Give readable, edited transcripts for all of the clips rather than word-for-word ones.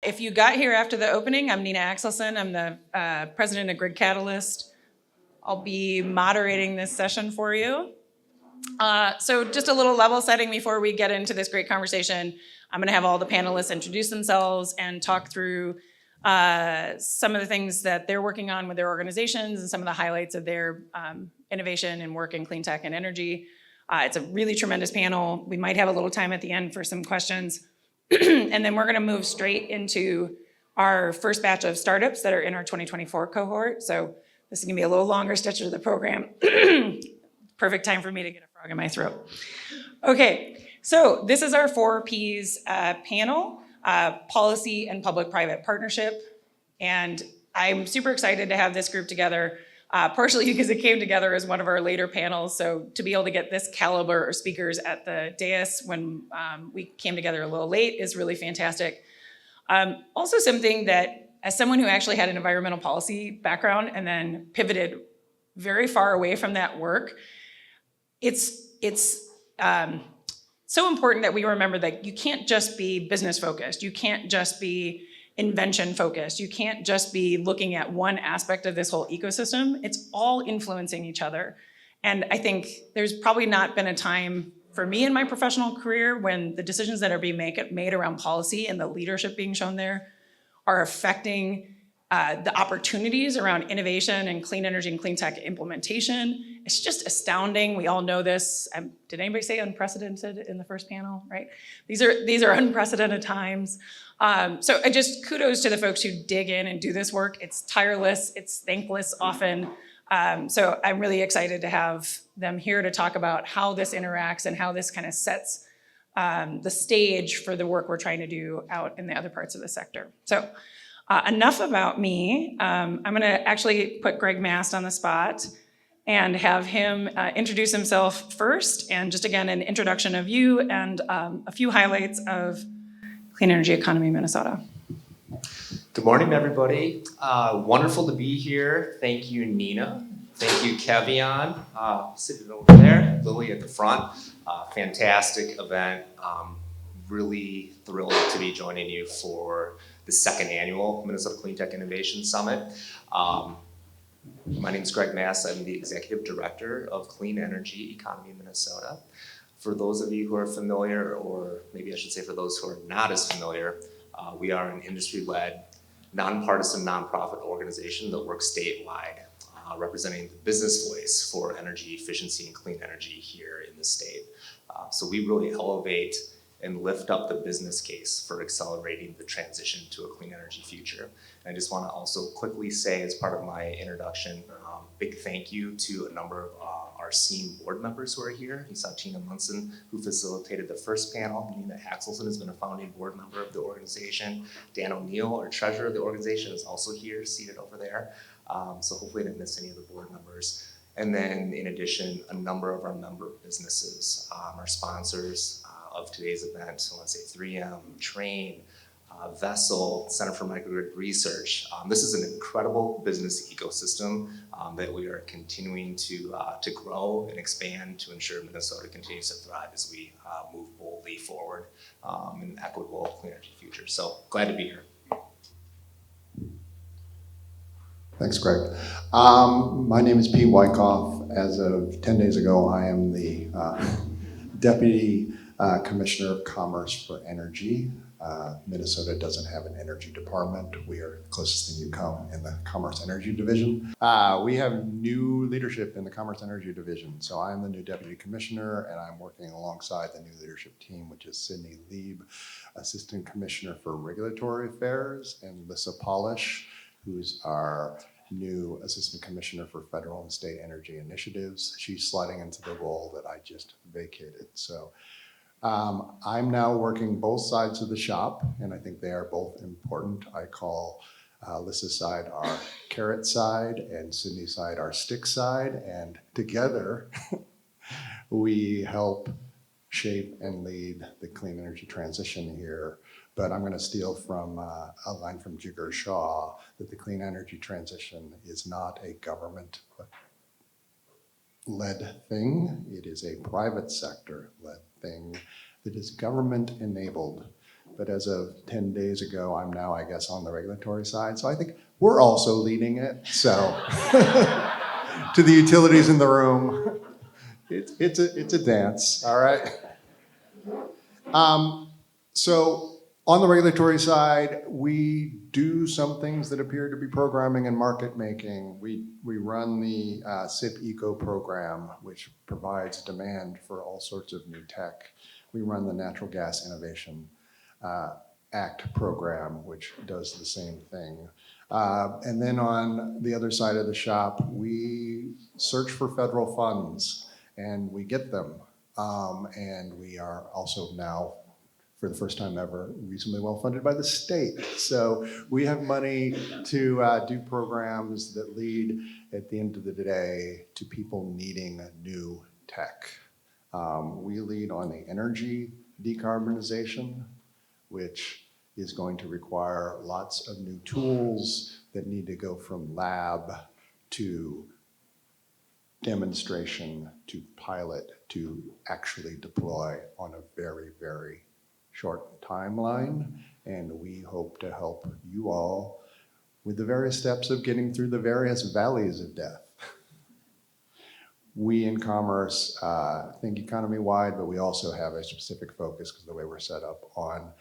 If you got here after the opening, I'm Nina Axelson. I'm the president of Grid Catalyst. I'll be moderating this session for you. So just a little level setting before we get into this great conversation. I'm going to have all the panelists introduce themselves and talk through some of the things that they're working on with their organizations and some of the highlights of their innovation and work in clean tech and energy. It's a really tremendous panel. We might have a little time at the end for some questions. And then we're going to move straight into our first batch of startups that are in our 2024 cohort. So this is going to be a little longer stretch of the program. Perfect time for me to get a frog in my throat. Okay, so this is our 4 Ps panel, policy and public-private partnership. And I'm super excited to have this group together, partially because it came together as one of our later panels. So to be able to get this caliber of speakers at the dais when we came together a little late is really fantastic. Also something that, as someone who actually had an environmental policy background and then pivoted very far away from that work, it's so important that we remember that you can't just be business focused. You can't just be invention focused. You can't just be looking at one aspect of this whole ecosystem. It's all influencing each other. And I think there's probably not been a time for me in my professional career when the decisions that are being made around policy and the leadership being shown there are affecting the opportunities around innovation and clean energy and clean tech implementation. It's just astounding. We all know this. Did anybody say unprecedented in the first panel, right? These are unprecedented times. So I just kudos to the folks who dig in and do this work. It's tireless, it's thankless often. So I'm really excited to have them here to talk about how this interacts and how this kind of sets the stage for the work we're trying to do out in the other parts of the sector. So enough about me. I'm gonna actually put Gregg Mast on the spot and have him introduce himself first, and just again, an introduction of you and a few highlights of Clean Energy Economy Minnesota. Good morning, everybody. Wonderful to be here. Thank you, Nina. Thank you, Kevion, sitting over there, Lily at the front. Fantastic event. Really thrilled to be joining you for the 2nd annual Minnesota Cleantech Innovation Summit. My name is Gregg Mast. I'm the Executive Director of Clean Energy Economy Minnesota. For those of you who are familiar, or maybe I should say for those who are not as familiar, we are an industry-led, nonpartisan nonprofit organization that works statewide, representing the business voice for energy efficiency and clean energy here in the state. So we really elevate and lift up the business case for accelerating the transition to a clean energy future. And I just want to also quickly say, as part of my introduction, big thank you to a number of our SEAM board members who are here. You saw Tina Munson, who facilitated the first panel. Nina Axelson has been a founding board member of the organization. Dan O'Neill, our treasurer of the organization, is also here, seated over there. So hopefully I didn't miss any of the board members. And then in addition, a number of our member businesses, our sponsors of today's event. I want to say 3M, Train, Vessel, Center for Microgrid Research. This is an incredible business ecosystem that we are continuing to grow and expand to ensure Minnesota continues to thrive as we move boldly forward in an equitable clean energy future. So glad to be here. Thanks, Greg. My name is Pete Wyckoff. As of 10 days ago, I am the Deputy Commissioner of Commerce for Energy. Minnesota doesn't have an energy department. We are the closest thing you come in the Commerce Energy Division. We have new leadership in the Commerce Energy Division. So I'm the new Deputy Commissioner, and I'm working alongside the new leadership team, which is Sydney Lieb, Assistant Commissioner for Regulatory Affairs, and Lissa Polish, who's our new Assistant Commissioner for Federal and State Energy Initiatives. She's sliding into the role that I just vacated. So I'm now working both sides of the shop, and I think they are both important. I call Lissa's side our carrot side and Sydney's side our stick side, and together we help shape and lead the clean energy transition here. But I'm going to steal from a line from Jigar Shah that the clean energy transition is not a government-led thing. It is a private sector-led thing that is government-enabled but as of 10 days ago, I'm now, I guess, on the regulatory side. So I think we're also leading it. So to the utilities in the room, it's a dance, all right? So on the regulatory side, we do some things that appear to be programming and market making. We run the SIP Eco program, which provides demand for all sorts of new tech. We run the Natural Gas Innovation Act program, which does the same thing. And then on the other side of the shop, we search for federal funds and we get them. And we are also now, for the first time ever, reasonably well funded by the state. So we have money to do programs that lead at the end of the day to people needing new tech. We lead on the energy decarbonization, which is going to require lots of new tools that need to go from lab to demonstration to pilot to actually deploy on a very, very short timeline. And we hope to help you all with the various steps of getting through the various valleys of death. We in Commerce think economy-wide, but we also have a specific focus because of the way we're set up on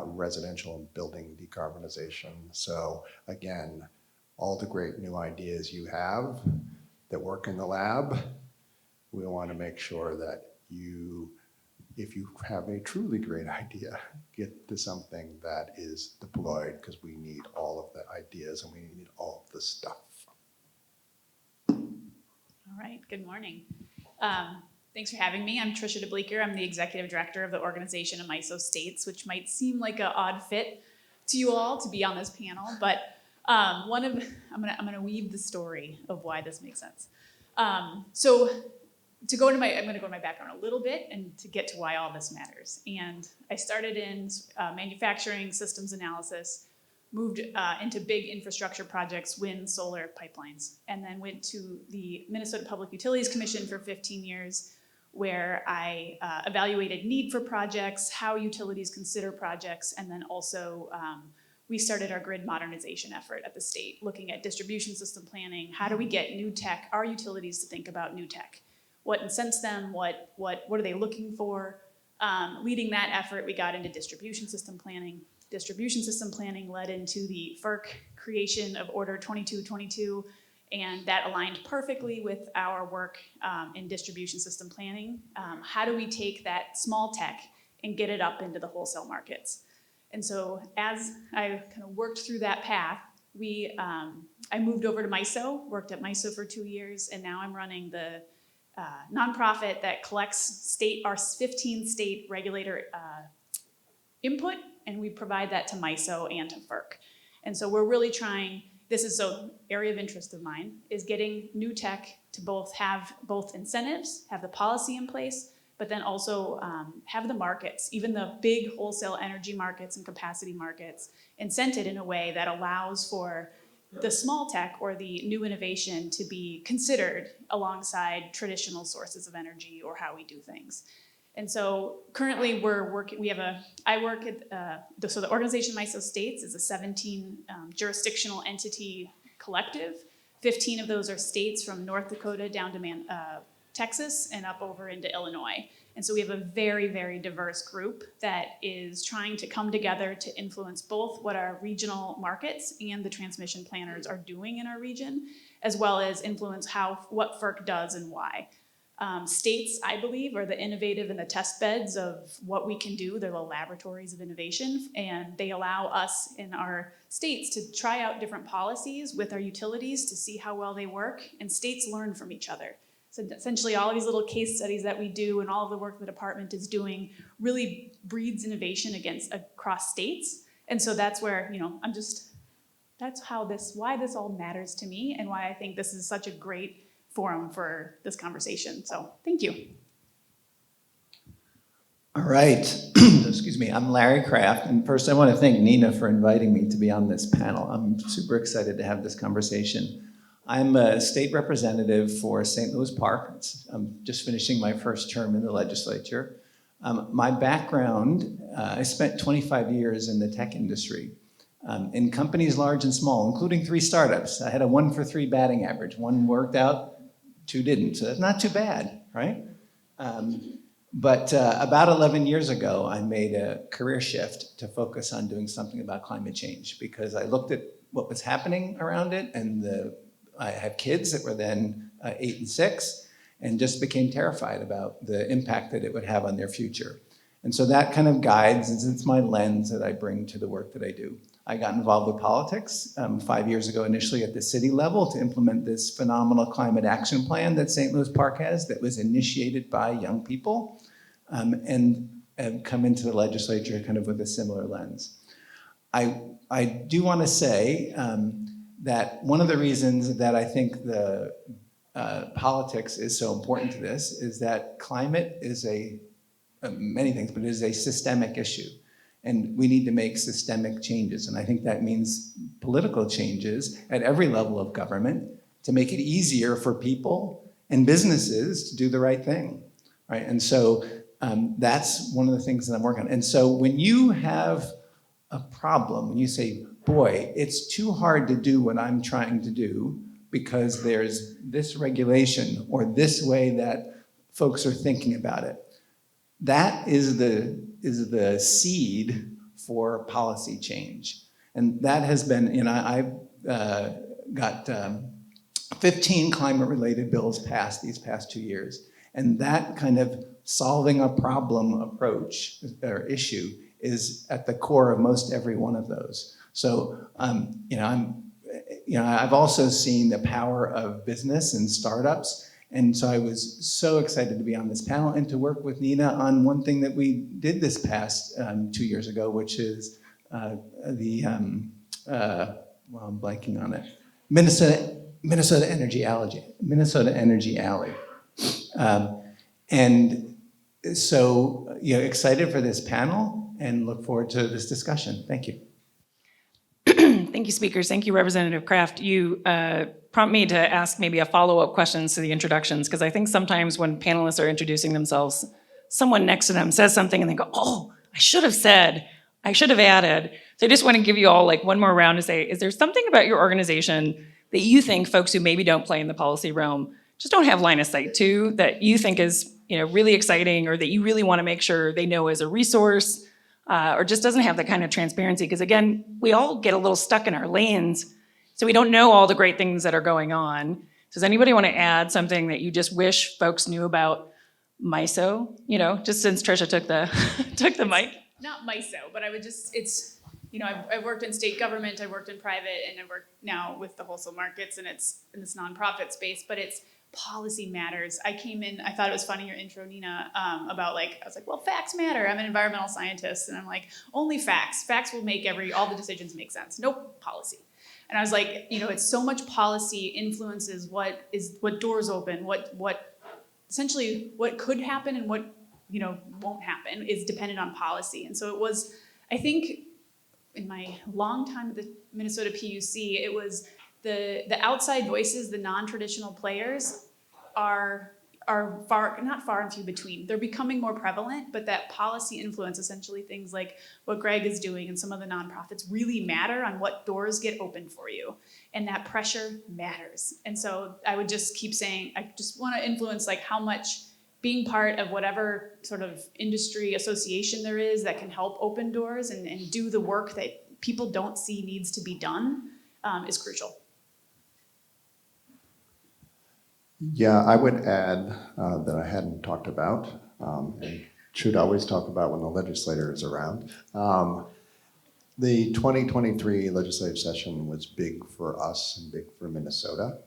residential and building decarbonization. So again, all the great new ideas you have that work in the lab, we want to make sure that you, if you have a truly great idea, get to something that is deployed, because we need all of the ideas and we need all of the stuff. All right, good morning. Thanks for having me. I'm Tricia DeBleeckere. I'm the executive director of the organization of MISO States, which might seem like an odd fit to you all to be on this panel, but I'm gonna weave the story of why this makes sense. So to go into I'm gonna go to my background a little bit and to get to why all this matters. And I started in manufacturing systems analysis, moved into big infrastructure projects, wind, solar, pipelines, and then went to the Minnesota Public Utilities Commission for 15 years, where I evaluated need for projects, how utilities consider projects, and then also we started our grid modernization effort at the state, looking at distribution system planning. How do we get new tech, our utilities to think about new tech? What incents them? What are they looking for? Leading that effort, we got into distribution system planning. Distribution system planning led into the FERC creation of Order 2222, and that aligned perfectly with our work in distribution system planning. How do we take that small tech and get it up into the wholesale markets? And so as I kind of worked through that path, I moved over to MISO, worked at MISO for 2 years, and now I'm running the nonprofit that collects our 15 state regulator input, and we provide that to MISO and to FERC. And so we're really trying, this is an area of interest of mine, is getting new tech to have both incentives, have the policy in place, but then also have the markets, even the big wholesale energy markets and capacity markets, incented in a way that allows for the small tech or the new innovation to be considered alongside traditional sources of energy or how we do things. And so currently I work at, so the organization MISO States is a 17 jurisdictional entity collective. 15 of those are states from North Dakota down to Texas and up over into Illinois. And so we have a very, very diverse group that is trying to come together to influence both what our regional markets and the transmission planners are doing in our region, as well as influence what FERC does and why. States, I believe, are the innovative and the test beds of what we can do. They're the laboratories of innovation, and they allow us in our states to try out different policies with our utilities to see how well they work, and states learn from each other. So essentially all of these little case studies that we do and all of the work the department is doing really breeds innovation across states. And so that's where, that's why this all matters to me and why I think this is such a great forum for this conversation. So thank you. All right, excuse me, I'm Larry Kraft, and first I want to thank Nina for inviting me to be on this panel. I'm super excited to have this conversation. I'm a state representative for St. Louis Park. I'm just finishing my first term in the legislature. My background, I spent 25 years in the tech industry, in companies large and small, including 3 startups. I had a 1 for 3 batting average. 1 worked out, 2 didn't. So that's not too bad, right? But about 11 years ago, I made a career shift to focus on doing something about climate change because I looked at what was happening around it, and I had kids that were then 8 and 6, and just became terrified about the impact that it would have on their future. And so that kind of guides, and it's my lens that I bring to the work that I do. I got involved with politics 5 years ago, initially at the city level, to implement this phenomenal climate action plan that St. Louis Park has that was initiated by young people, and come into the legislature kind of with a similar lens. I do want to say that one of the reasons that I think the politics is so important to this is that climate is many things, but it is a systemic issue. And we need to make systemic changes. And I think that means political changes at every level of government to make it easier for people and businesses to do the right thing, right? And so that's one of the things that I'm working on. And so when you have a problem, when you say, boy, it's too hard to do what I'm trying to do because there's this regulation or this way that folks are thinking about it, that is the seed for policy change. And that has been, I've got 15 climate-related bills passed these past 2 years. And that kind of solving a problem approach or issue is at the core of most every one of those. So, I've also seen the power of business and startups. And so I was so excited to be on this panel and to work with Nina on one thing that we did this past 2 years ago, which is I'm blanking on it, Minnesota Energy Alley. And so, excited for this panel and look forward to this discussion. Thank you. Thank you, speakers. Thank you, Representative Kraft. You prompt me to ask maybe a follow-up questions to the introductions, because I think sometimes when panelists are introducing themselves, someone next to them says something and they go, oh, I should have said, I should have added. So I just want to give you all like one more round to say, is there something about your organization that you think folks who maybe don't play in the policy realm just don't have line of sight to, that you think is really exciting, or that you really want to make sure they know as a resource, or just doesn't have that kind of transparency? Because again, we all get a little stuck in our lanes, so we don't know all the great things that are going on. Does anybody want to add something that you just wish folks knew about MISO? Just since Tricia took the mic. Not MISO, but I would just, I've worked in state government, I've worked in private, and I've worked now with the wholesale markets, and it's in this nonprofit space, but it's policy matters. I came in, I thought it was funny, your intro, Nina, about I was like, well, facts matter. I'm an environmental scientist, and I'm like, only facts. Facts will make all the decisions make sense. Nope, policy. And I was like, it's so much policy influences what doors open, what essentially what could happen and what won't happen is dependent on policy. And so it was, I think, in my long time at the Minnesota PUC, it was the outside voices, the non-traditional players are not far and few between. They're becoming more prevalent, but that policy influence, essentially things like what Gregg is doing and some of the nonprofits, really matter on what doors get open for you. And that pressure matters. And so I would just keep saying, I just want to influence how much being part of whatever sort of industry association there is that can help open doors and do the work that people don't see needs to be done is crucial. Yeah, I would add that I hadn't talked about, and should always talk about when the legislator is around. The 2023 legislative session was big for us and big for Minnesota.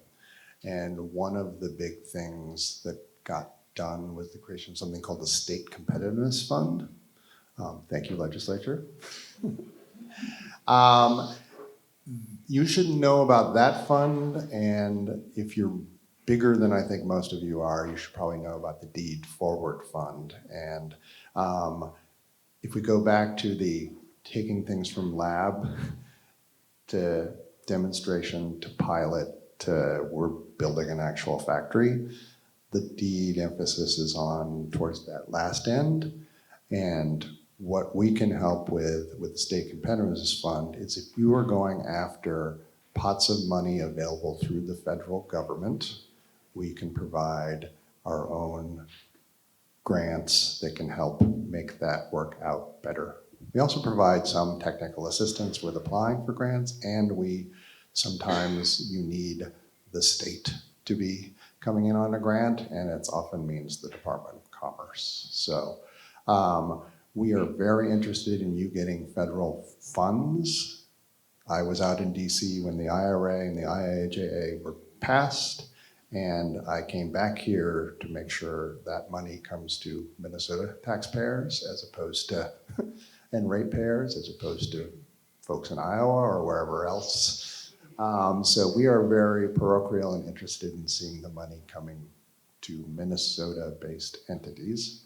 And one of the big things that got done was the creation of something called the State Competitiveness Fund. Thank you, legislature. You should know about that fund, and if you're bigger than I think most of you are, you should probably know about the Deed Forward Fund. And if we go back to the taking things from lab to demonstration to pilot to we're building an actual factory, the Deed emphasis is on towards that last end. And what we can help with the State Competitiveness Fund is if you are going after pots of money available through the federal government, we can provide our own grants that can help make that work out better. We also provide some technical assistance with applying for grants, and sometimes you need the state to be coming in on a grant, and it often means the Department of Commerce. So we are very interested in you getting federal funds. I was out in DC when the IRA and the IIJA were passed, and I came back here to make sure that money comes to Minnesota taxpayers as opposed to, and ratepayers, as opposed to folks in Iowa or wherever else. So we are very parochial and interested in seeing the money coming to Minnesota-based entities.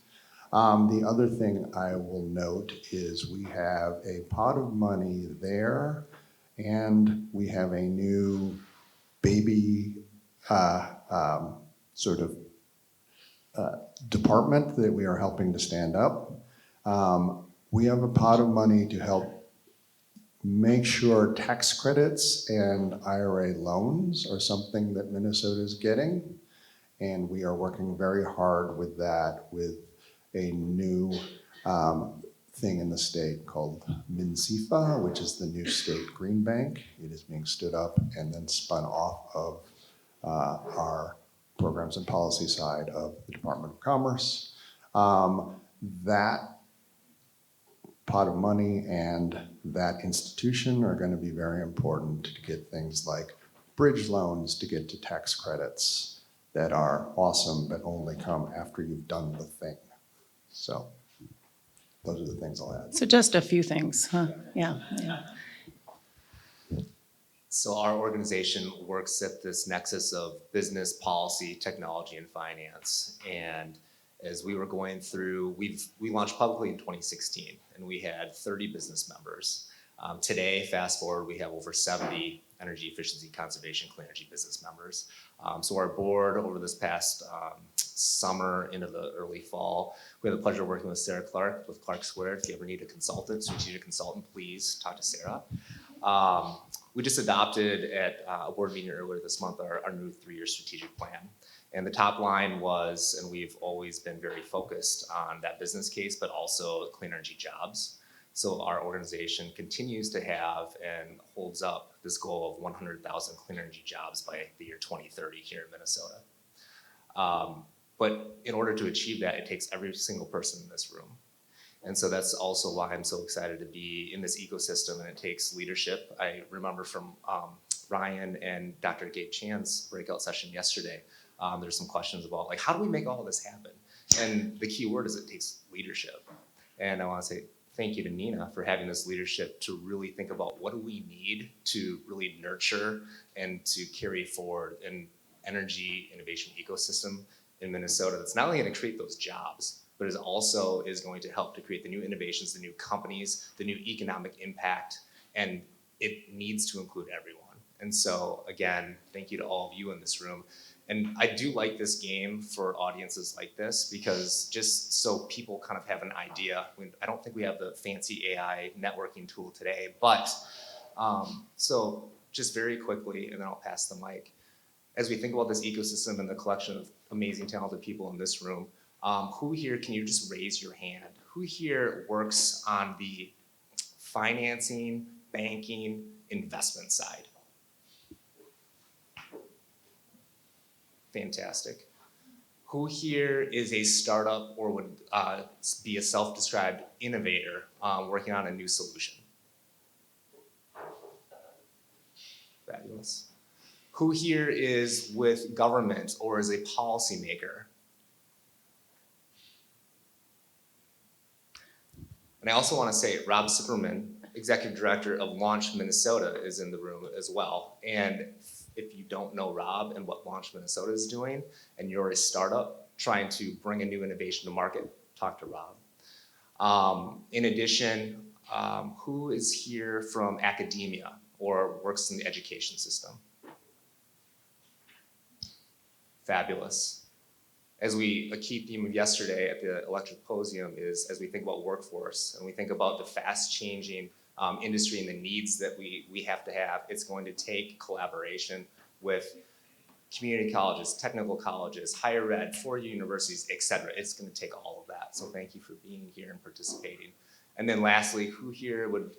The other thing I will note is we have a pot of money there, and we have a new baby department that we are helping to stand up. We have a pot of money to help make sure tax credits and IRA loans are something that Minnesota is getting, and we are working very hard with that with a new thing in the state called MNCEFA, which is the new state green bank. It is being stood up and then spun off of our programs and policy side of the Department of Commerce. That pot of money and that institution are going to be very important to get things like bridge loans to get to tax credits that are awesome but only come after you've done the thing. So those are the things I'll add. So just a few things, huh? Yeah. So our organization works at this nexus of business, policy, technology, and finance. And as we were going through, we launched publicly in 2016, and we had 30 business members. Today, fast forward, we have over 70 energy efficiency, conservation, clean energy business members. So our board over this past summer into the early fall, we had the pleasure of working with Sarah Clark with Clark Squared. If you ever need a consultant, strategic consultant, please talk to Sarah. We just adopted at a board meeting earlier this month our new 3-year strategic plan. And the top line was, and we've always been very focused on that business case, but also clean energy jobs. So our organization continues to have and holds up this goal of 100,000 clean energy jobs by the year 2030 here in Minnesota. But in order to achieve that, it takes every single person in this room. And so that's also why I'm so excited to be in this ecosystem, and it takes leadership. I remember from Ryan and Dr. Gabe Chan's breakout session yesterday, there's some questions about like, how do we make all this happen? And the key word is it takes leadership. And I want to say thank you to Nina for having this leadership to really think about what do we need to really nurture and to carry forward an energy innovation ecosystem in Minnesota that's not only going to create those jobs, but is also going to help to create the new innovations, the new companies, the new economic impact, and it needs to include everyone. And so again, thank you to all of you in this room. And I do like this game for audiences like this because just so people kind of have an idea, I don't think we have the fancy AI networking tool today, but so just very quickly, and then I'll pass the mic. As we think about this ecosystem and the collection of amazing, talented people in this room, who here, can you just raise your hand? Who here works on the financing, banking, investment side? Fantastic. Who here is a startup or would be a self-described innovator working on a new solution? Fabulous. Who here is with government or is a policymaker? And I also want to say Rob Superman, Executive Director of Launch Minnesota, is in the room as well. And if you don't know Rob and what Launch Minnesota is doing, and you're a startup trying to bring a new innovation to market, talk to Rob. In addition, who is here from academia or works in the education system? Fabulous. A key theme of yesterday at the electric symposium is as we think about workforce and we think about the fast changing industry and the needs that we have to have, it's going to take collaboration with community colleges, technical colleges, higher ed, 4-year universities, et cetera. It's going to take all of that. So thank you for being here and participating. And then lastly, who here would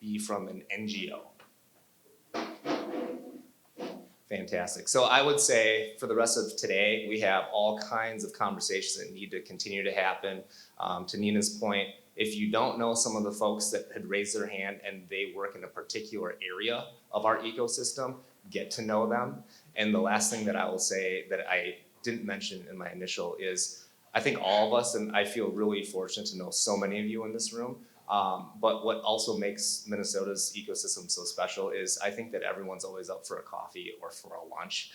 be from an NGO? Fantastic. So I would say for the rest of today, we have all kinds of conversations that need to continue to happen. To Nina's point, if you don't know some of the folks that had raised their hand and they work in a particular area of our ecosystem, get to know them. And the last thing that I will say that I didn't mention in my initial is I think all of us, and I feel really fortunate to know so many of you in this room, but what also makes Minnesota's ecosystem so special is I think that everyone's always up for a coffee or for a lunch.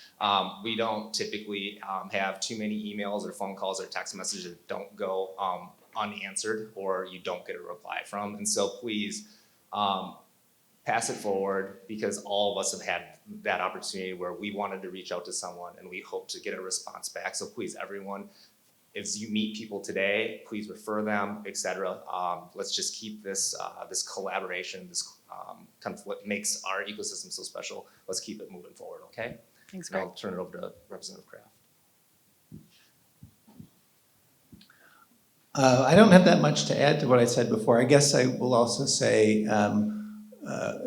We don't typically have too many emails or phone calls or text messages that don't go unanswered or you don't get a reply from. And so please pass it forward because all of us have had that opportunity where we wanted to reach out to someone and we hope to get a response back. So please, everyone, as you meet people today, please refer them, et cetera. Let's just keep this this collaboration, this kind of what makes our ecosystem so special. Let's keep it moving forward, okay? Thanks, And Greg. I'll turn it over to Representative Kraft. I don't have that much to add to what I said before. I guess I will also say,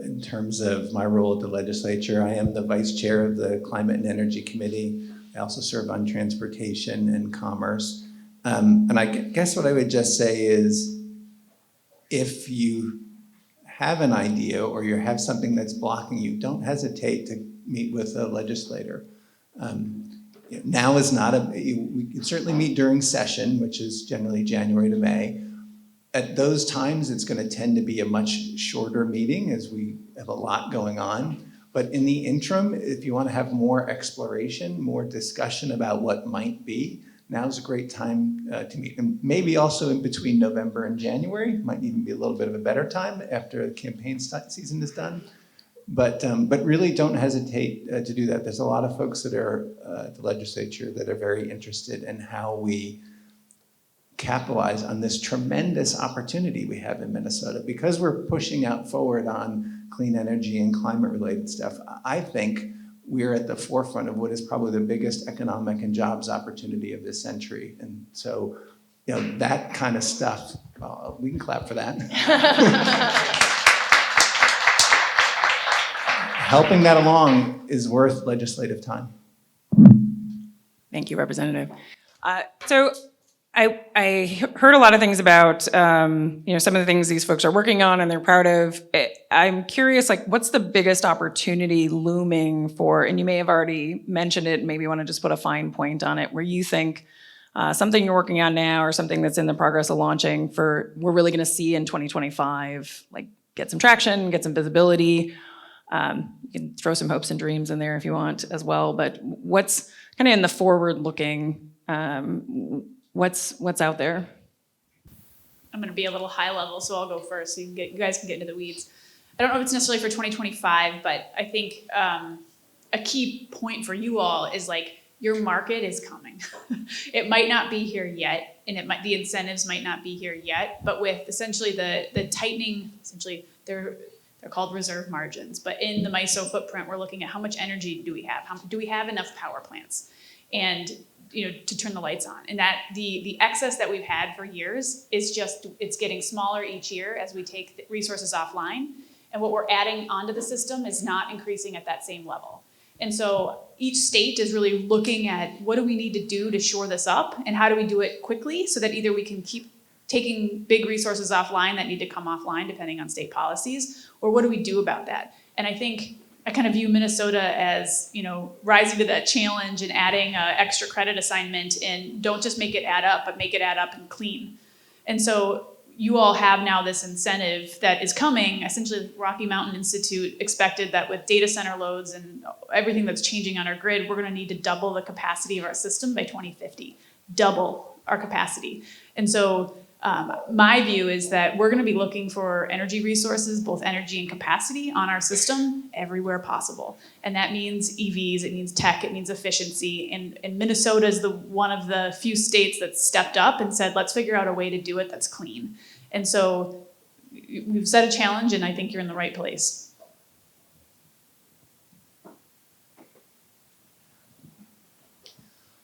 in terms of my role at the legislature, I am the vice chair of the Climate and Energy Committee. I also serve on Transportation and Commerce. And I guess what I would just say is, if you have an idea or you have something that's blocking you, don't hesitate to meet with a legislator. Now is not we can certainly meet during session, which is generally January to May. At those times, it's going to tend to be a much shorter meeting as we have a lot going on. But in the interim, if you want to have more exploration, more discussion about what might be, now's a great time to meet. And maybe also in between November and January, might even be a little bit of a better time after the campaign season is done. But really don't hesitate to do that. There's a lot of folks that are at the legislature that are very interested in how we capitalize on this tremendous opportunity we have in Minnesota. Because we're pushing out forward on clean energy and climate related stuff, I think we're at the forefront of what is probably the biggest economic and jobs opportunity of this century. And so, that kind of stuff, we can clap for that. Helping that along is worth legislative time. Thank you, Representative. So I heard a lot of things about, some of the things these folks are working on and they're proud of. I'm curious, what's the biggest opportunity looming for, and you may have already mentioned it, maybe you want to just put a fine point on it, where you think something you're working on now or something that's in the progress of launching we're really going to see in 2025, get some traction, get some visibility. You can throw some hopes and dreams in there if you want as well, but what's kind of in the forward looking, what's out there? I'm going to be a little high level, so I'll go first so you guys can get into the weeds. I don't know if it's necessarily for 2025, but I think a key point for you all is your market is coming. It might not be here yet, and the incentives might not be here yet, but with essentially the tightening, essentially they're called reserve margins, but in the MISO footprint, we're looking at how much energy do we have? Do we have enough power plants? And to turn the lights on, and that the excess that we've had for years is it's getting smaller each year as we take resources offline, and what we're adding onto the system is not increasing at that same level. And so each state is really looking at what do we need to do to shore this up, and how do we do it quickly so that either we can keep taking big resources offline that need to come offline depending on state policies, or what do we do about that? And I think I kind of view Minnesota as, rising to that challenge and adding an extra credit assignment, and don't just make it add up, but make it add up and clean. And so you all have now this incentive that is coming. Essentially, Rocky Mountain Institute expected that with data center loads and everything that's changing on our grid, we're going to need to double the capacity of our system by 2050. Double our capacity. And so My view is that we're going to be looking for energy resources, both energy and capacity, on our system everywhere possible. And that means EVs, it means tech, it means efficiency. And Minnesota is one of the few states that stepped up and said, let's figure out a way to do it that's clean. And so we've set a challenge, and I think you're in the right place.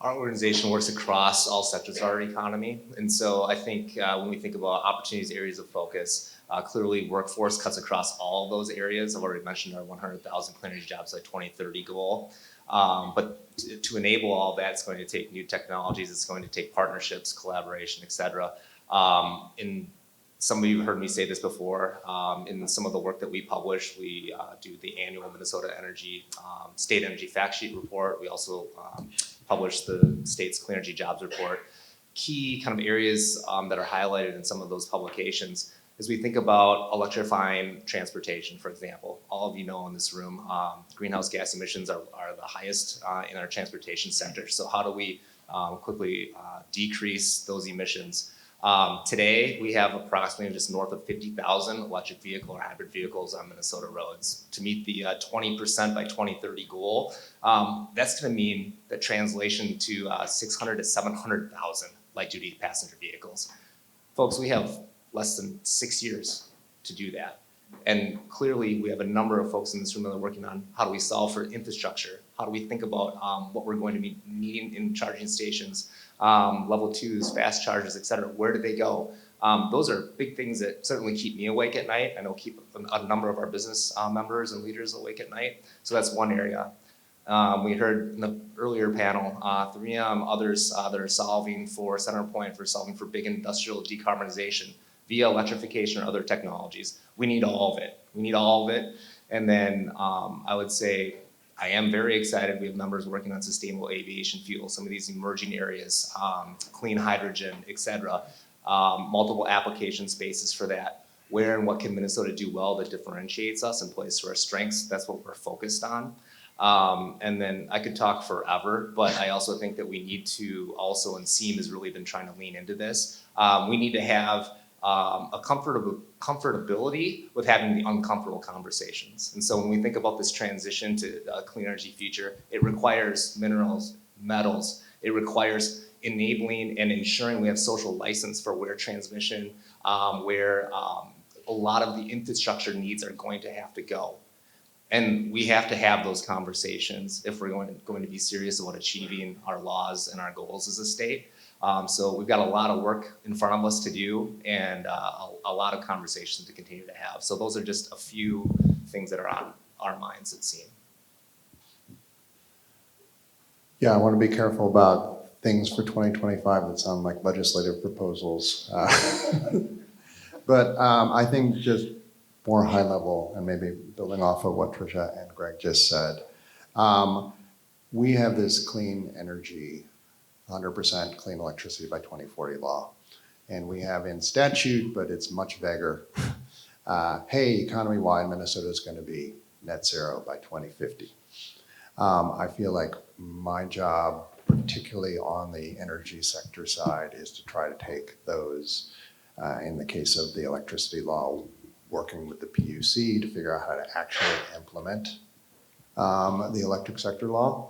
Our organization works across all sectors of our economy. And so I think when we think about opportunities, areas of focus, clearly workforce cuts across all of those areas. I've already mentioned our 100,000 clean energy jobs by 2030 goal. But to enable all that, it's going to take new technologies, it's going to take partnerships, collaboration, et cetera. In some of you have heard me say this before. In some of the work that we publish, we do the annual Minnesota Energy State Energy Fact Sheet report. We also publish the state's Clean Energy Jobs report. Key kind of areas that are highlighted in some of those publications as we think about electrifying transportation, for example. All of you know in this room, greenhouse gas emissions are the highest in our transportation sector. So how do we quickly decrease those emissions? Today, we have approximately just north of 50,000 electric vehicle or hybrid vehicles on Minnesota roads. To meet the 20% by 2030 goal, that's gonna mean the translation to 600 to 700,000 light-duty passenger vehicles. Folks, we have less than 6 years to do that. And clearly, we have a number of folks in this room that are working on how do we solve for infrastructure? How do we think about what we're going to be needing in charging stations, level 2s, fast chargers, et cetera? Where do they go? Those are big things that certainly keep me awake at night. I know keep a number of our business members and leaders awake at night. So that's one area. We heard in the earlier panel, 3M, others that are solving for CenterPoint, for solving for big industrial decarbonization via electrification or other technologies. We need all of it. We need all of it. And then I would say I am very excited. We have members working on sustainable aviation fuel, some of these emerging areas, clean hydrogen, et cetera. Multiple application spaces for that. Where and what can Minnesota do well that differentiates us and plays to our strengths? That's what we're focused on. And then I could talk forever, but I also think that we need to also, and SEAM has really been trying to lean into this, we need to have a comfortability with having the uncomfortable conversations. And so when we think about this transition to a clean energy future, it requires minerals, metals, it requires enabling and ensuring we have social license for where transmission, where a lot of the infrastructure needs are going to have to go. And we have to have those conversations if we're going to be serious about achieving our laws and our goals as a state. So we've got a lot of work in front of us to do and a lot of conversations to continue to have. So those are just a few things that are on our minds at SEAM. Yeah, I want to be careful about things for 2025 that sound like legislative proposals. But I think just more high level and maybe building off of what Tricia and Gregg just said, we have this clean energy 100% clean electricity by 2040 law. And we have in statute, but it's much vaguer, hey, economy-wide, Minnesota is going to be net zero by 2050. I feel like my job, particularly on the energy sector side, is to try to take those, in the case of the electricity law, working with the PUC to figure out how to actually implement the electric sector law.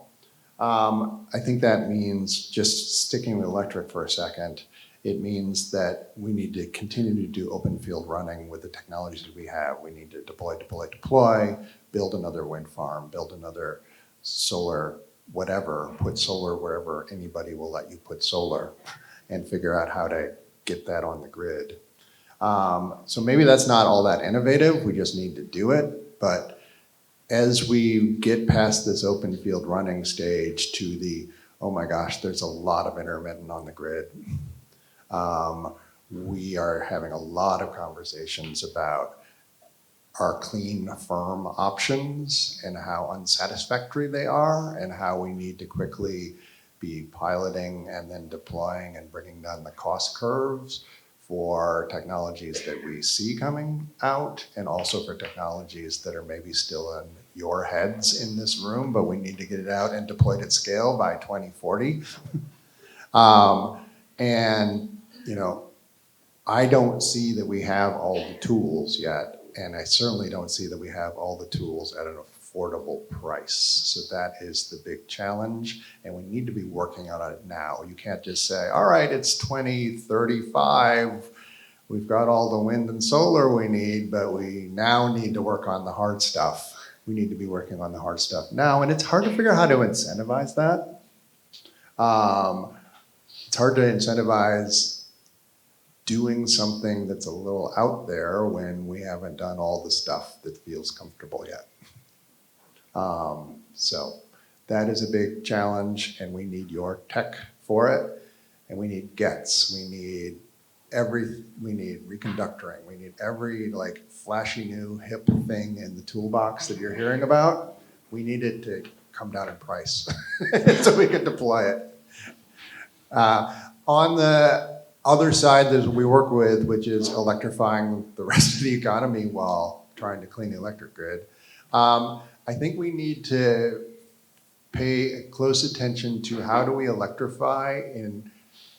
I think that means, just sticking with electric for a second, it means that we need to continue to do open field running with the technologies that we have. We need to deploy, build another wind farm, build another solar, whatever, put solar wherever anybody will let you put solar, and figure out how to get that on the grid. So maybe that's not all that innovative, we just need to do it, but as we get past this open field running stage to the, oh my gosh, there's a lot of intermittent on the grid, we are having a lot of conversations about our clean, firm options and how unsatisfactory they are and how we need to quickly be piloting and then deploying and bringing down the cost curves for technologies that we see coming out and also for technologies that are maybe still in your heads in this room, but we need to get it out and deployed at scale by 2040. And, you know, I don't see that we have all the tools yet, and I certainly don't see that we have all the tools at an affordable price. So that is the big challenge, and we need to be working on it now. You can't just say, all right, it's 2035, we've got all the wind and solar we need, but we now need to work on the hard stuff. We need to be working on the hard stuff now, and it's hard to figure out how to incentivize that. It's hard to incentivize doing something that's a little out there when we haven't done all the stuff that feels comfortable yet. So that is a big challenge, and we need your tech for it, and we need GETS. We need reconductoring. We need every like flashy new hip thing in the toolbox that you're hearing about. We need it to come down in price so we can deploy it. On the other side that we work with, which is electrifying the rest of the economy while trying to clean the electric grid, I think we need to pay close attention to how do we electrify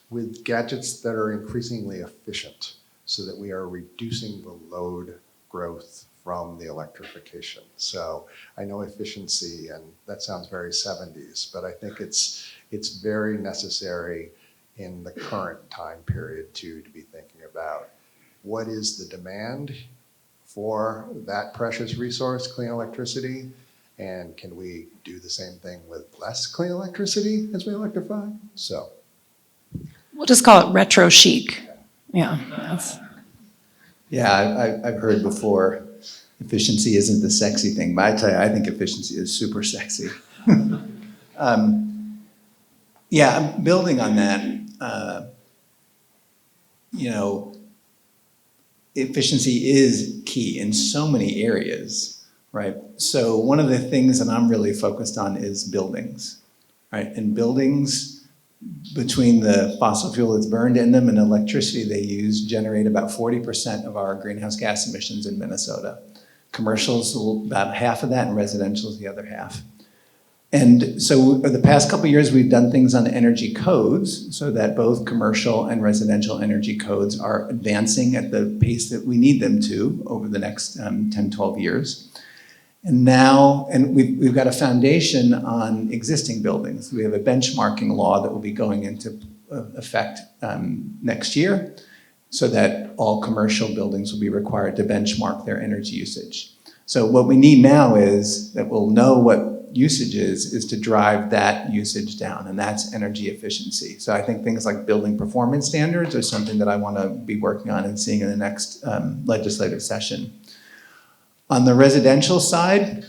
with gadgets that are increasingly efficient so that we are reducing the load growth from the electrification. So I know efficiency, and that sounds very 70s, but I think it's very necessary in the current time period too, to be thinking about what is the demand for that precious resource, clean electricity, and can we do the same thing with less clean electricity as we electrify? So. We'll just call it retro chic. Yeah. Yeah, I've heard before, efficiency isn't the sexy thing, but I tell you, I think efficiency is super sexy. Yeah, building on that, efficiency is key in so many areas, right? So one of the things that I'm really focused on is buildings, right? And buildings, between the fossil fuel that's burned in them and electricity they use, generate about 40% of our greenhouse gas emissions in Minnesota. Commercials, about half of that, and residential is the other half. And so the past couple of years, we've done things on energy codes so that both commercial and residential energy codes are advancing at the pace that we need them to over the next 10, 12 years. And now, we've got a foundation on existing buildings. We have a benchmarking law that will be going into effect next year so that all commercial buildings will be required to benchmark their energy usage. So what we need now is that we'll know what usage is to drive that usage down, and that's energy efficiency. So I think things like building performance standards are something that I want to be working on and seeing in the next legislative session. On the residential side,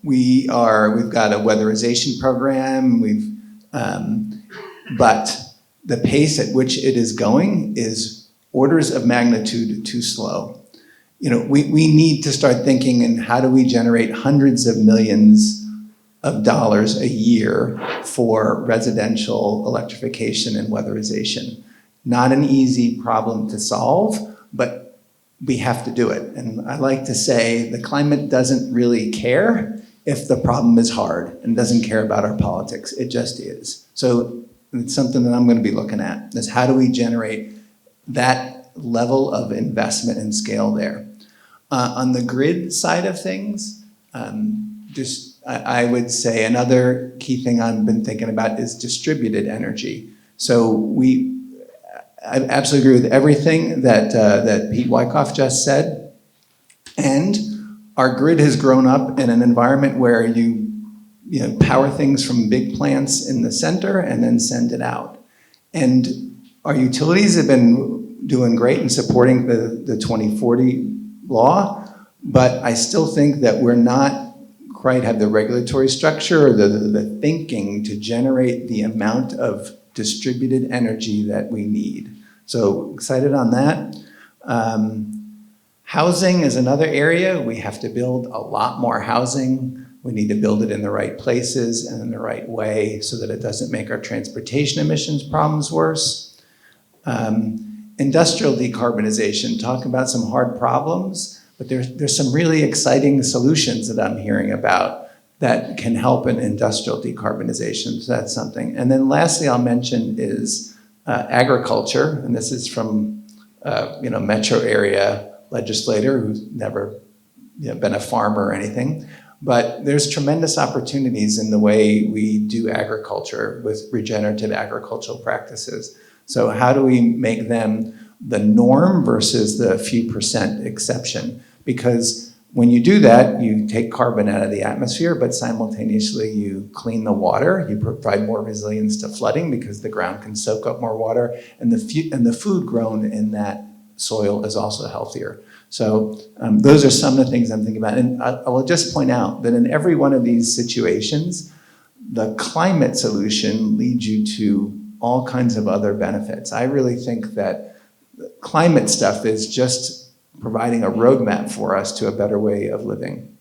we've got a weatherization program. But the pace at which it is going is orders of magnitude too slow. We need to start thinking in how do we generate hundreds of millions of dollars a year for residential electrification and weatherization. Not an easy problem to solve, but we have to do it. And I like to say the climate doesn't really care if the problem is hard and doesn't care about our politics. It just is. So it's something that I'm going to be looking at, is how do we generate that level of investment and scale there. On the grid side of things, I would say another key thing I've been thinking about is distributed energy. So I absolutely agree with everything that Pete Wyckoff just said. And our grid has grown up in an environment where you power things from big plants in the center and then send it out. And our utilities have been doing great in supporting the 2040 law, but I still think that we're not quite have the regulatory structure or the thinking to generate the amount of distributed energy that we need. So excited on that. Housing is another area. We have to build a lot more housing. We need to build it in the right places and in the right way so that it doesn't make our transportation emissions problems worse. Industrial decarbonization, talk about some hard problems, but there's some really exciting solutions that I'm hearing about that can help in industrial decarbonization. So that's something. And then lastly, I'll mention is agriculture, and this is from metro area legislator who's never been a farmer or anything. But there's tremendous opportunities in the way we do agriculture with regenerative agricultural practices. So how do we make them the norm versus the few percent exception? Because when you do that, you take carbon out of the atmosphere, but simultaneously you clean the water, you provide more resilience to flooding because the ground can soak up more water, and the food grown in that soil is also healthier. So those are some of the things I'm thinking about. And I will just point out that in every one of these situations, the climate solution leads you to all kinds of other benefits. I really think that climate stuff is just providing a roadmap for us to a better way of living.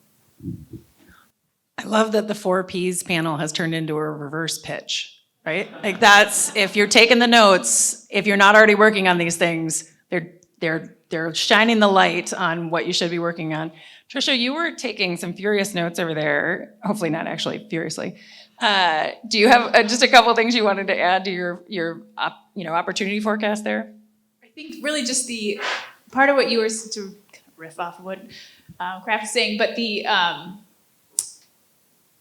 I love that the 4Ps panel has turned into a reverse pitch, right? Like that's, if you're taking the notes, if you're not already working on these things, they're shining the light on what you should be working on. Tricia, you were taking some furious notes over there. Hopefully not actually furiously. Do you have just a couple of things you wanted to add to your opportunity forecast there? I think really just the part of what you were to kind of riff off of what Kraft is saying, but the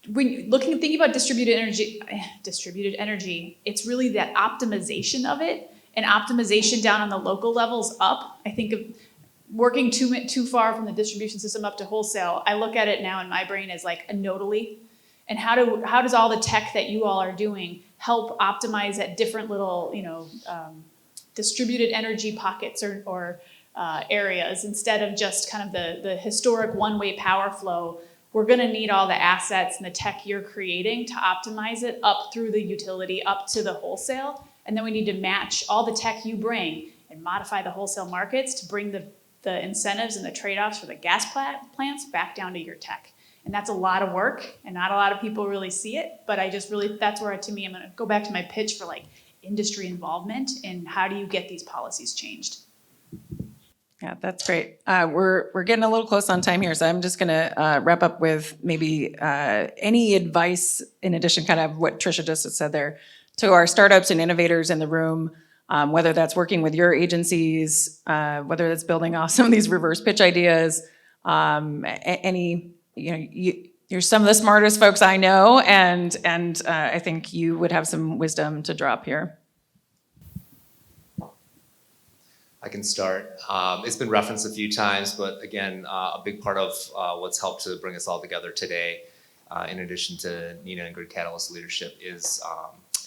when thinking about distributed energy, it's really that optimization of it. And optimization down on the local levels up. I think of working too far from the distribution system up to wholesale. I look at it now in my brain as like a nodally. And how does all the tech that you all are doing help optimize at different little distributed energy pockets or areas instead of just kind of the historic one-way power flow. We're going to need all the assets and the tech you're creating to optimize it up through the utility, up to the wholesale. And then we need to match all the tech you bring and modify the wholesale markets to bring the incentives and the trade-offs for the gas plants back down to your tech. And that's a lot of work, and not a lot of people really see it. But that's where, to me, I'm going to go back to my pitch for like industry involvement and how do you get these policies changed. Yeah, that's great. We're getting a little close on time here, so I'm just going to wrap up with maybe any advice in addition, kind of what Tricia just said there, to our startups and innovators in the room, whether that's working with your agencies, whether that's building off some of these reverse pitch ideas, you're some of the smartest folks I know, and I think you would have some wisdom to drop here. I can start. It's been referenced a few times, but again, a big part of what's helped to bring us all together today, in addition to Nina and Grid Catalyst leadership, is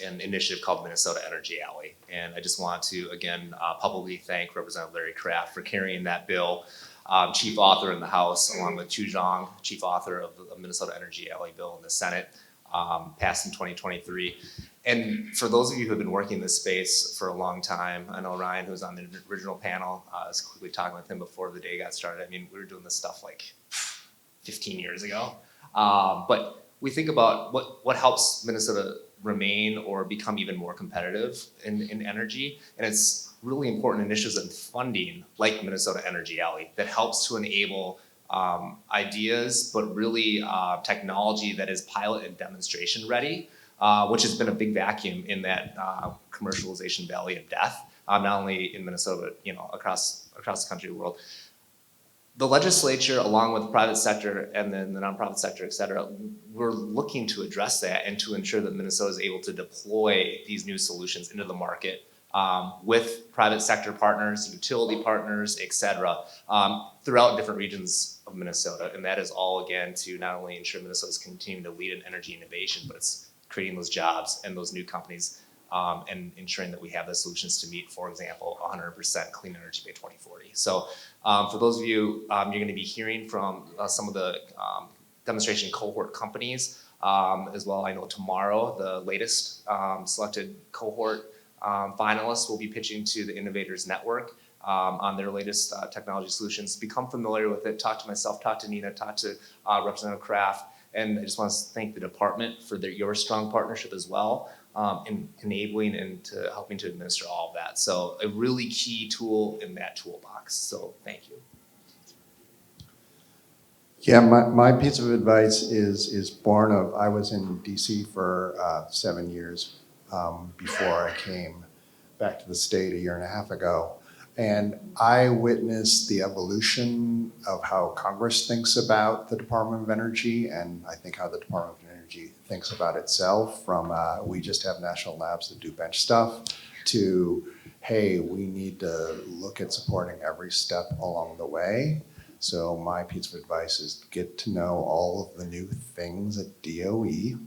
an initiative called Minnesota Energy Alley. And I just want to, again, publicly thank Representative Larry Kraft for carrying that bill, chief author in the House, along with Chu Zhang, chief author of the Minnesota Energy Alley bill in the Senate, passed in 2023. And for those of you who have been working in this space for a long time, I know Ryan, who was on the original panel, I was quickly talking with him before the day got started. I mean, we were doing this stuff like 15 years ago. But we think about what helps Minnesota remain or become even more competitive in energy. And it's really important initiatives and funding like Minnesota Energy Alley that helps to enable ideas, but really technology that is pilot and demonstration ready, which has been a big vacuum in that commercialization valley of death, not only in Minnesota, but across the country and world. The legislature, along with the private sector and then the nonprofit sector, et cetera, we're looking to address that and to ensure that Minnesota is able to deploy these new solutions into the market with private sector partners, utility partners, et cetera, throughout different regions of Minnesota. And that is all, again, to not only ensure Minnesota's continuing to lead in energy innovation, but it's creating those jobs and those new companies and ensuring that we have the solutions to meet, for example, 100% clean energy by 2040. So for those of you, you're going to be hearing from some of the demonstration cohort companies as well. I know tomorrow the latest selected cohort finalists will be pitching to the Innovators Network on their latest technology solutions. Become familiar with it, talk to myself, talk to Nina, talk to Representative Kraft, and I just want to thank the department for your strong partnership as well in enabling and to helping to administer all of that. So a really key tool in that toolbox. So thank you. Yeah, my piece of advice is born of, I was in DC for 7 years before I came back to the state a year and a half ago. And I witnessed the evolution of how Congress thinks about the Department of Energy, and I think how the Department of Energy thinks about itself, from we just have national labs that do bench stuff, to hey, we need to look at supporting every step along the way. So my piece of advice is get to know all of the new things at DOE.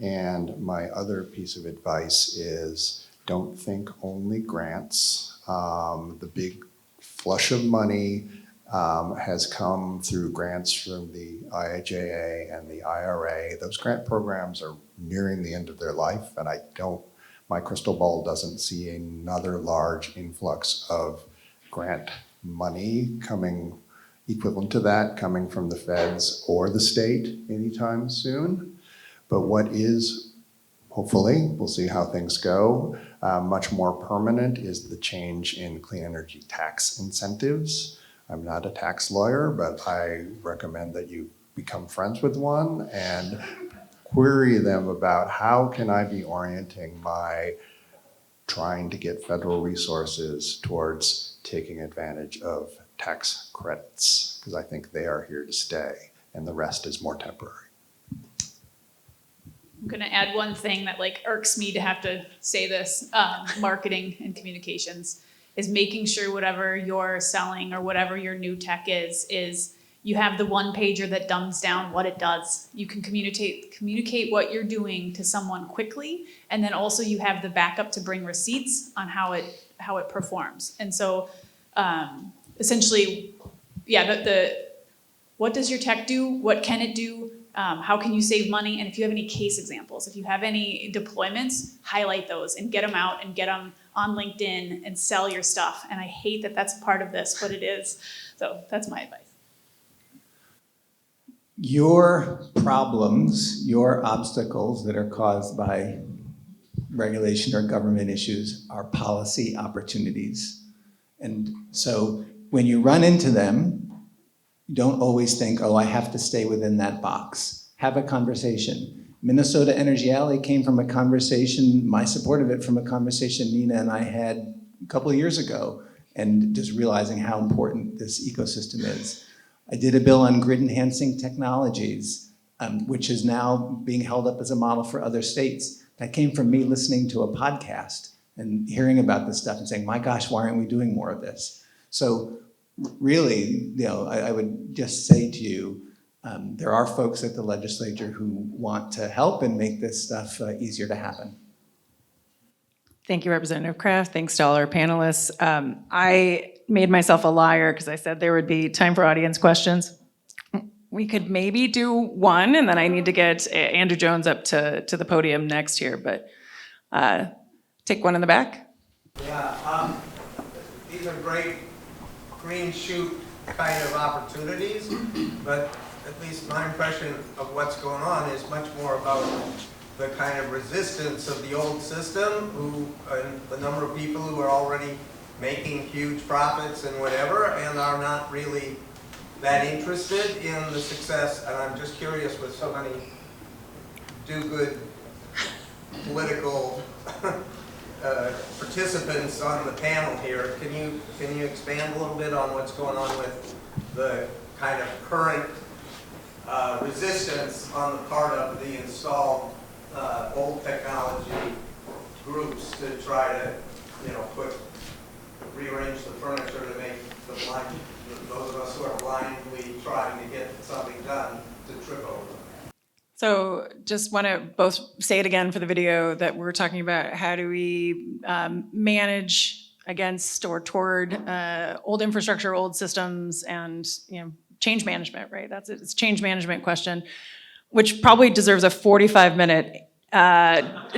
And my other piece of advice is don't think only grants. The big flush of money has come through grants from the IIJA and the IRA. Those grant programs are nearing the end of their life, and my crystal ball doesn't see another large influx of grant money coming equivalent to that coming from the feds or the state anytime soon. But what is, hopefully, we'll see how things go, much more permanent is the change in clean energy tax incentives. I'm not a tax lawyer, but I recommend that you become friends with one and query them about how can I be orienting my trying to get federal resources towards taking advantage of tax credits, because I think they are here to stay and the rest is more temporary. I'm gonna add one thing that like irks me to have to say this, marketing and communications is making sure whatever you're selling or whatever your new tech is you have the one pager that dumbs down what it does. You can communicate what you're doing to someone quickly, and then also you have the backup to bring receipts on how it performs. And so essentially, yeah, what does your tech do? What can it do? How can you save money? And if you have any case examples, if you have any deployments, highlight those and get them out and get them on LinkedIn and sell your stuff. And I hate that that's a part of this, but it is. So that's my advice. Your problems, your obstacles that are caused by regulation or government issues are policy opportunities. And so when you run into them, don't always think, oh, I have to stay within that box. Have a conversation. Minnesota Energy Alley came from a conversation, my support of it from a conversation Nina and I had a couple of years ago, and just realizing how important this ecosystem is. I did a bill on grid enhancing technologies, which is now being held up as a model for other states. That came from me listening to a podcast and hearing about this stuff and saying, my gosh, why aren't we doing more of this? So really, I would just say to you, there are folks at the legislature who want to help and make this stuff easier to happen. Thank you, Representative Kraft. Thanks to all our panelists. I made myself a liar because I said there would be time for audience questions. We could maybe do one, and then I need to get Andrew Jones up to the podium next here, but take one in the back. Yeah, these are great green shoot kind of opportunities, but at least my impression of what's going on is much more about the kind of resistance of the old system, and the number of people who are already making huge profits and whatever, and are not really that interested in the success. And I'm just curious, with so many do-good political participants on the panel here, can you expand a little bit on what's going on with the kind of current resistance on the part of the installed old technology groups to try to, rearrange the furniture to make those of us who are blindly trying to get something done to trip over? So just want to both say it again for the video that we're talking about how do we manage against or toward old infrastructure, old systems, and change management, right? It's a change management question, which probably deserves a 45-minute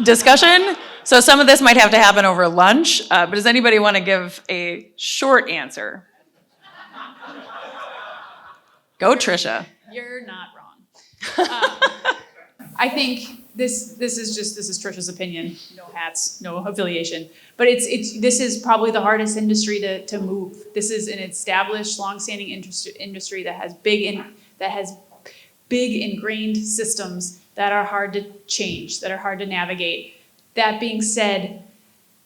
discussion. So some of this might have to happen over lunch, but does anybody want to give a short answer? Go, Tricia. You're not wrong. I think this is Tricia's opinion. No hats, no affiliation. But this is probably the hardest industry to move. This is an established, long-standing industry that has big ingrained systems that are hard to change, that are hard to navigate. That being said,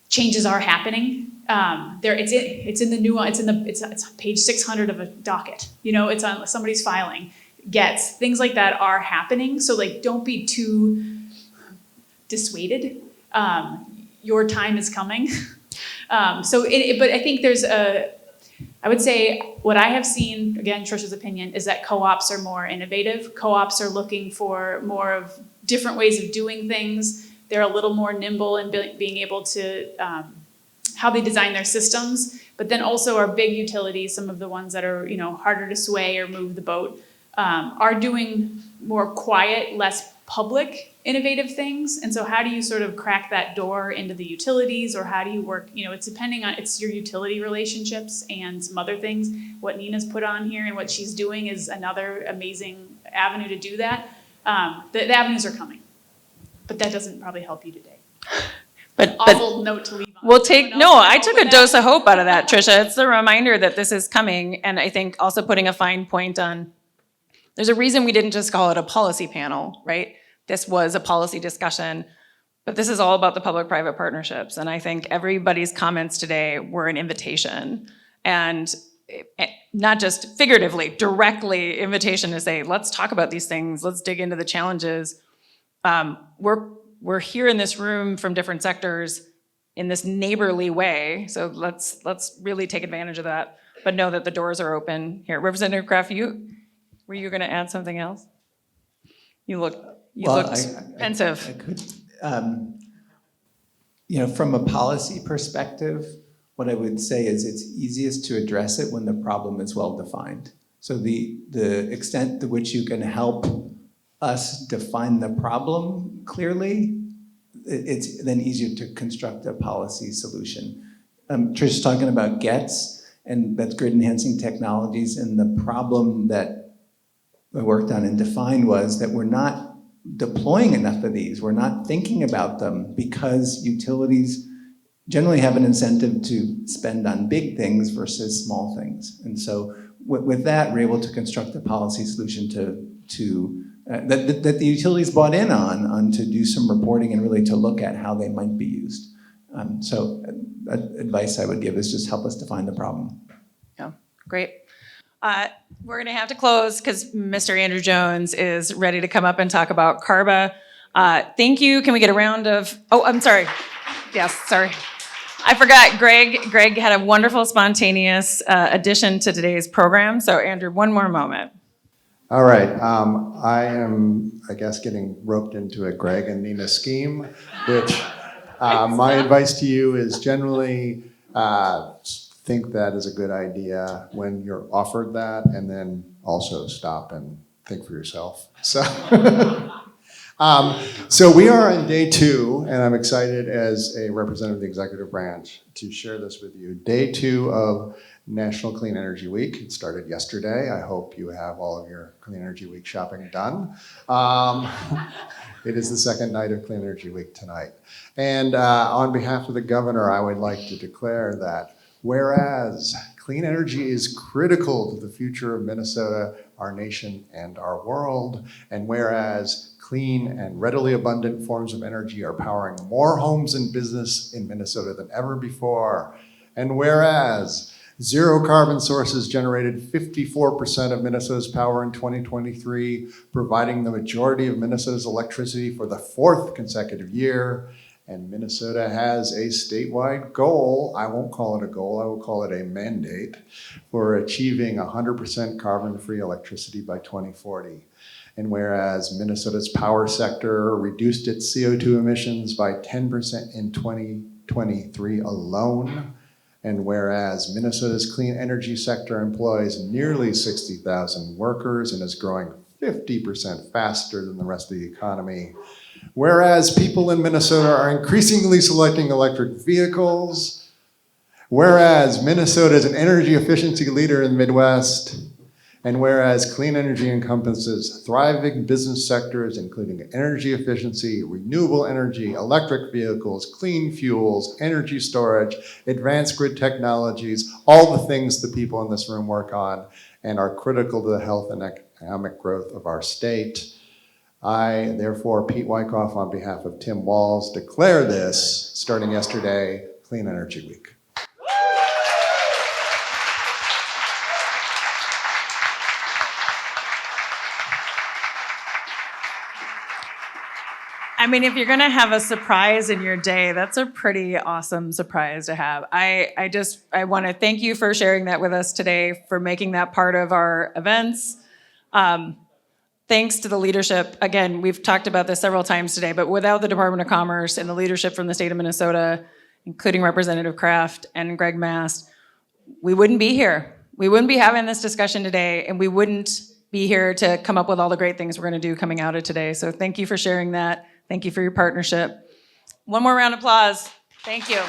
changes are happening. It's in the new, it's page 600 of a docket. You know, it's on somebody's filing. Things like that are happening. So like, don't be too dissuaded. Your time is coming. But I think I would say what I have seen, again, Tricia's opinion, is that co-ops are more innovative. Co-ops are looking for more of different ways of doing things. They're a little more nimble in being able to, how they design their systems. But then also our big utilities, some of the ones that are, harder to sway or move the boat, are doing more quiet, less public, innovative things. And so how do you sort of crack that door into the utilities, or how do you work, it's depending on, it's your utility relationships and some other things. What Nina's put on here and what she's doing is another amazing avenue to do that. The avenues are coming, but that doesn't probably help you today. But Awful note to leave on. we'll take, no, I took a dose that. of hope out of that, Tricia. It's the reminder that this is coming. And I think also putting a fine point on, there's a reason we didn't just call it a policy panel, right? This was a policy discussion, but this is all about the public-private partnerships. And I think everybody's comments today were an invitation, and not just figuratively, directly invitation to say, let's talk about these things, let's dig into the challenges. We're here in this room from different sectors in this neighborly way, so let's really take advantage of that, but know that the doors are open here. Representative Kraft, were you gonna add something else? You looked pensive. I could, from a policy perspective, what I would say is it's easiest to address it when the problem is well defined. So the extent to which you can help us define the problem clearly, it's then easier to construct a policy solution. Tricia's talking about GETS, and that's grid enhancing technologies, and the problem that I worked on and defined was that we're not deploying enough of these. We're not thinking about them because utilities generally have an incentive to spend on big things versus small things. And so with that, we're able to construct a policy solution that the utilities bought in on to do some reporting and really to look at how they might be used. So advice I would give is just help us define the problem. Yeah, great. We're gonna have to close because Mr. Andrew Jones is ready to come up and talk about CARBA. Thank you. Can we get a round of, I'm sorry. Yes, sorry. I forgot, Gregg had a wonderful spontaneous addition to today's program. So Andrew, one more moment. All right, I am, I guess, getting roped into a Gregg and Nina scheme, which my advice to you is generally think that is a good idea when you're offered that, and then also stop and think for yourself. So, so we are on day 2, and I'm excited as a representative of the executive branch to share this with you. Day 2 of National Clean Energy Week. It started yesterday. I hope you have all of your Clean Energy Week shopping done. It is the second night of Clean Energy Week tonight. And on behalf of the governor, I would like to declare that whereas clean energy is critical to the future of Minnesota, our nation, and our world, and whereas clean and readily abundant forms of energy are powering more homes and business in Minnesota than ever before, and whereas zero carbon sources generated 54% of Minnesota's power in 2023, providing the majority of Minnesota's electricity for the 4th consecutive year. And Minnesota has a statewide goal, I won't call it a goal, I will call it a mandate, for achieving 100% carbon-free electricity by 2040. And whereas Minnesota's power sector reduced its CO2 emissions by 10% in 2023 alone, and whereas Minnesota's clean energy sector employs nearly 60,000 workers and is growing 50% faster than the rest of the economy, whereas people in Minnesota are increasingly selecting electric vehicles, whereas Minnesota is an energy efficiency leader in the Midwest, and whereas clean energy encompasses thriving business sectors, including energy efficiency, renewable energy, electric vehicles, clean fuels, energy storage, advanced grid technologies, all the things the people in this room work on and are critical to the health and economic growth of our state, I, therefore, Pete Wyckoff, on behalf of Tim Walls, declare this, starting yesterday, Clean Energy Week. I mean, if you're gonna have a surprise in your day, that's a pretty awesome surprise to have. I want to thank you for sharing that with us today, for making that part of our events. Thanks to the leadership. Again, we've talked about this several times today, but without the Department of Commerce and the leadership from the state of Minnesota, including Representative Kraft and Gregg Mast, we wouldn't be here. We wouldn't be having this discussion today, and we wouldn't be here to come up with all the great things we're going to do coming out of today. So thank you for sharing that. Thank you for your partnership. One more round of applause. Thank you.